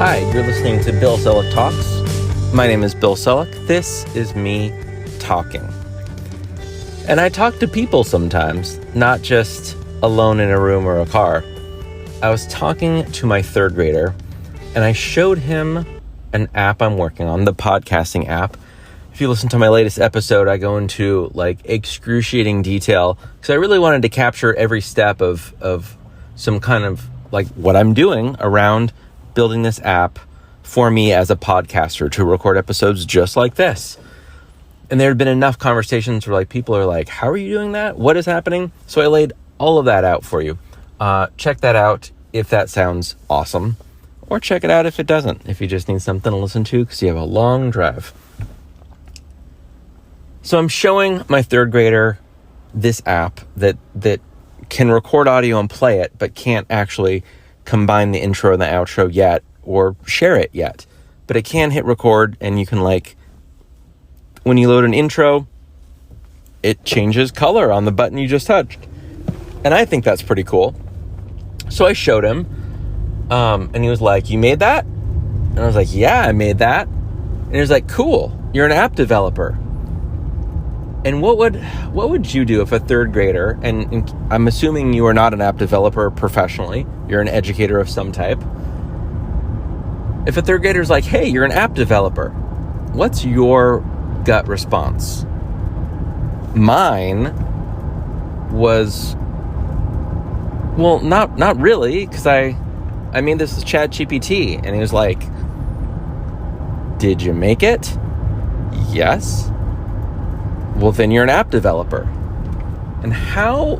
Hi, you're listening to Bill Selak Talks. My name is Bill Selak. This is me talking. And I talk to people sometimes, not just alone in a room or a car. I was talking to my third grader, and I showed him an app I'm working on, the podcasting app. If you listen to my latest episode, I go into excruciating detail because I really wanted to capture every step of some kind of what I'm doing around building this app for me as a podcaster to record episodes just like this. And there had been enough conversations where people are like, how are you doing that? What is happening? So I laid all of that out for you. Check that out if that sounds awesome, or check it out if it doesn't, if you just need something to listen to because you have a long drive. So I'm showing my third grader this app that can record audio and play it, but can't actually combine the intro and the outro yet or share it yet. But it can hit record, and you can when you load an intro, it changes color on the button you just touched. And I think that's pretty cool. So I showed him, and he was like, you made that? And I was like, yeah, I made that. And he was like, cool, you're an app developer. And what would you do if a third grader, and I'm assuming you are not an app developer professionally, you're an educator of some type. If a third grader's like, hey, you're an app developer, what's your gut response? Mine was, well, not really, because I mean, this is ChatGPT, and he was like, did you make it? Yes. Well, then you're an app developer. And how,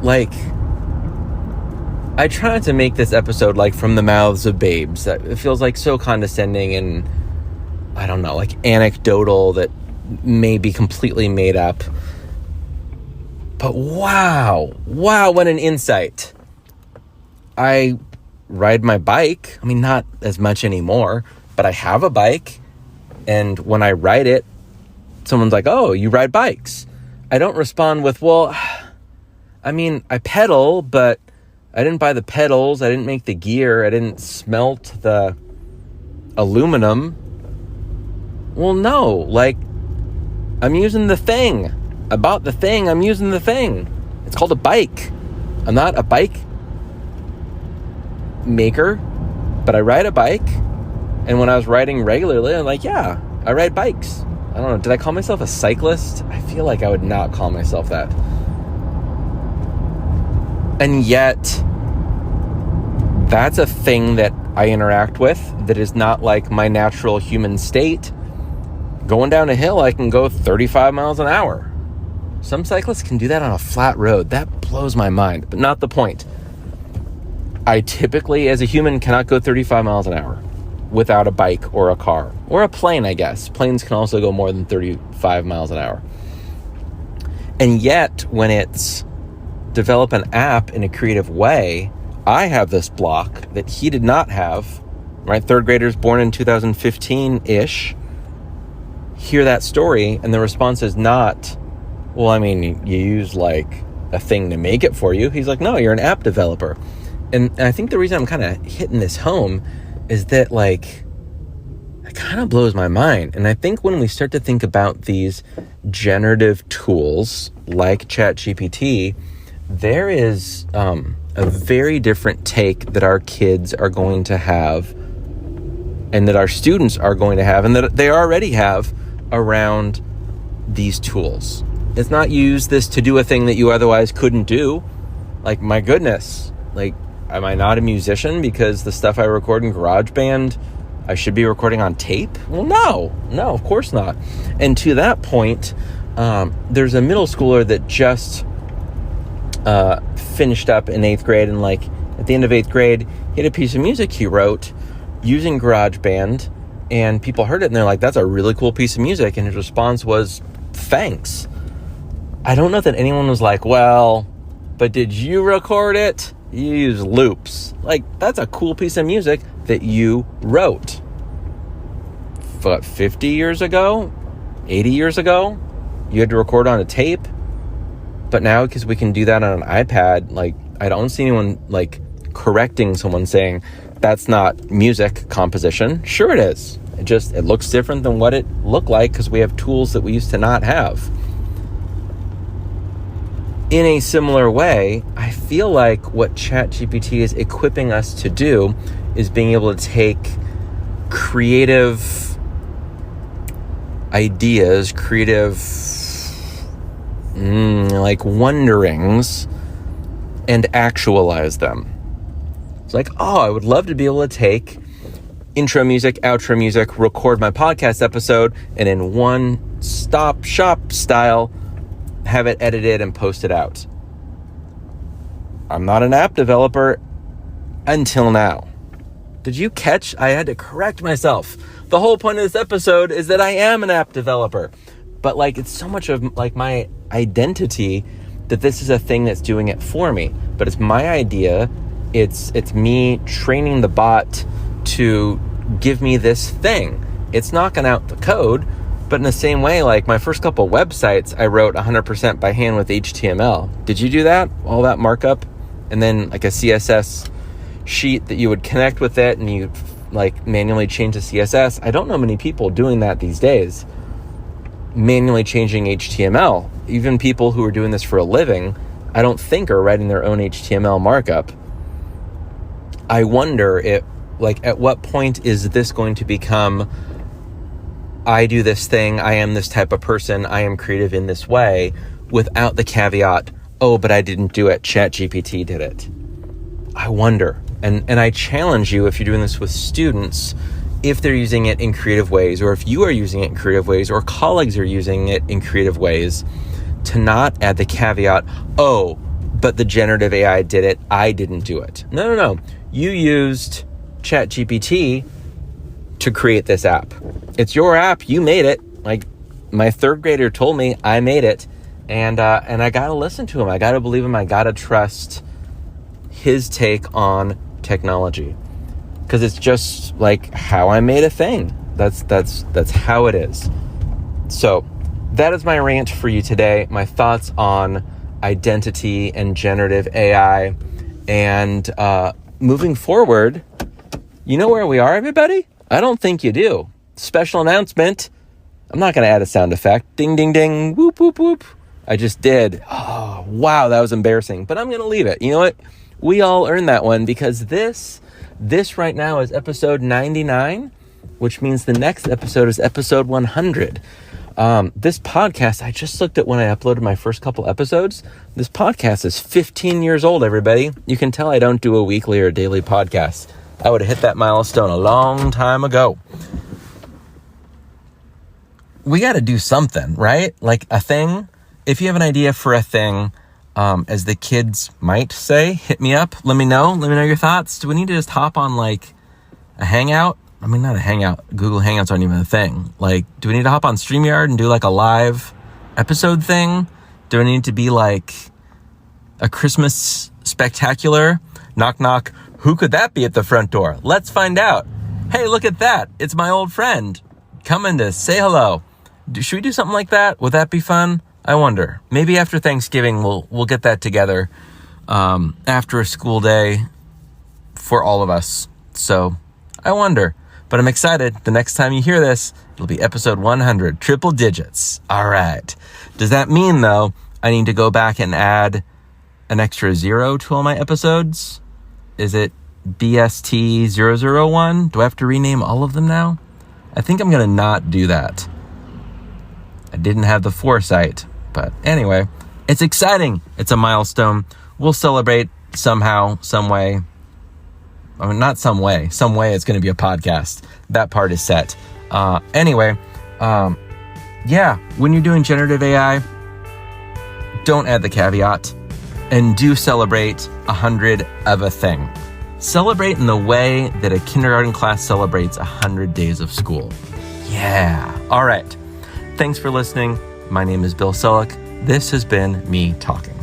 I try not to make this episode from the mouths of babes. It feels so condescending and, I don't know, anecdotal that may be completely made up. But wow, what an insight. I ride my bike. I mean, not as much anymore, but I have a bike. And when I ride it, someone's like, oh, you ride bikes. I don't respond with, well, I mean, I pedal, but I didn't buy the pedals. I didn't make the gear. I didn't smelt the aluminum. Well, no, I'm using the thing. I bought the thing. I'm using the thing. It's called a bike. I'm not a bike maker, but I ride a bike. And when I was riding regularly, I'm like, yeah, I ride bikes. I don't know, did I call myself a cyclist? I feel like I would not call myself that. And yet, that's a thing that I interact with that is not my natural human state. Going down a hill, I can go 35 miles an hour. Some cyclists can do that on a flat road. That blows my mind, but not the point. I typically, as a human, cannot go 35 miles an hour without a bike or a car or a plane, I guess. Planes can also go more than 35 miles an hour. And yet, when it's develop an app in a creative way, I have this block that he did not have, right? Third graders born in 2015-ish hear that story, and the response is not, well, I mean, you use a thing to make it for you. He's like, no, you're an app developer. And I think the reason I'm kind of hitting this home is that it kind of blows my mind. And I think when we start to think about these generative tools like ChatGPT, there is a very different take that our kids are going to have, and that our students are going to have, and that they already have around these tools. It's not use this to do a thing that you otherwise couldn't do. My goodness, am I not a musician because the stuff I record in GarageBand, I should be recording on tape? Well, no, of course not. And to that point, there's a middle schooler that just finished up in 8th grade, and at the end of 8th grade, he had a piece of music he wrote using GarageBand, and people heard it, and they're like, that's a really cool piece of music. And his response was, thanks. I don't know that anyone was like, well, but did you record it? You use loops. That's a cool piece of music that you wrote. 50 years ago? 80 years ago? You had to record on a tape? But now, because we can do that on an iPad, I don't see anyone correcting someone saying, that's not music composition. Sure it is. It looks different than what it looked like because we have tools that we used to not have. In a similar way, I feel like what ChatGPT is equipping us to do is being able to take creative ideas, like wonderings, and actualize them. It's like, I would love to be able to take intro music, outro music, record my podcast episode, and in one stop shop style, have it edited and posted out. I'm not an app developer until now. Did you catch? I had to correct myself. The whole point of this episode is that I am an app developer. But like, it's so much of like my identity that this is a thing that's doing it for me. But it's my idea. It's me training the bot to give me this thing. It's knocking out the code. But in the same way, like my first couple websites, I wrote 100% by hand with HTML. Did you do that? All that markup? And then like a CSS sheet that you would connect with it and you like manually change the CSS. I don't know many people doing that these days. Manually changing HTML. Even people who are doing this for a living, I don't think are writing their own HTML markup. I wonder if, like, at what point is this going to become, I do this thing, I am this type of person, I am creative in this way, without the caveat, but I didn't do it, ChatGPT did it. I wonder. And I challenge you, if you're doing this with students, if they're using it in creative ways, or if you are using it in creative ways, or colleagues are using it in creative ways, to not add the caveat, but the generative AI did it, I didn't do it. No. You used ChatGPT to create this app. It's your app, you made it. Like my third grader told me I made it, and I gotta listen to him. I gotta believe him. I gotta trust his take on technology, because it's just like how I made a thing. That's how it is. So that is my rant for you today. My thoughts on identity and generative AI, and moving forward. You know where we are, everybody? I don't think you do. Special announcement. I'm not going to add a sound effect. Ding, ding, ding. Whoop, whoop, whoop. I just did. Oh, wow. That was embarrassing. But I'm going to leave it. You know what? We all earned that one, because this right now is episode 99, which means the next episode is episode 100. This podcast, I just looked at when I uploaded my first couple episodes. This podcast is 15 years old, everybody. You can tell I don't do a weekly or daily podcast. I would have hit that milestone a long time ago. We got to do something, right? Like a thing. If you have an idea for a thing, as the kids might say, hit me up. Let me know your thoughts. Do we need to just hop on like a hangout? I mean, not a hangout. Google Hangouts aren't even a thing. Like, do we need to hop on StreamYard and do like a live episode thing? Do we need to be like a Christmas spectacular? Knock, knock. Who could that be at the front door? Let's find out. Hey, look at that. It's my old friend coming to say hello. Should we do something like that? Would that be fun? I wonder. Maybe after Thanksgiving, we'll get that together after a school day for all of us. So I wonder. But I'm excited. The next time you hear this, it'll be episode 100, triple digits. All right. Does that mean, though, I need to go back and add an extra 0 to all my episodes? Is it BST001? Do I have to rename all of them now? I think I'm going to not do that. I didn't have the foresight. But anyway, it's exciting. It's a milestone. We'll celebrate somehow, some way. I mean, not some way. Some way it's going to be a podcast. That part is set. Anyway, when you're doing generative AI, don't add the caveat, and do celebrate 100 of a thing. Celebrate in the way that a kindergarten class celebrates 100 days of school. Yeah. All right. Thanks for listening. My name is Bill Selak. This has been me talking.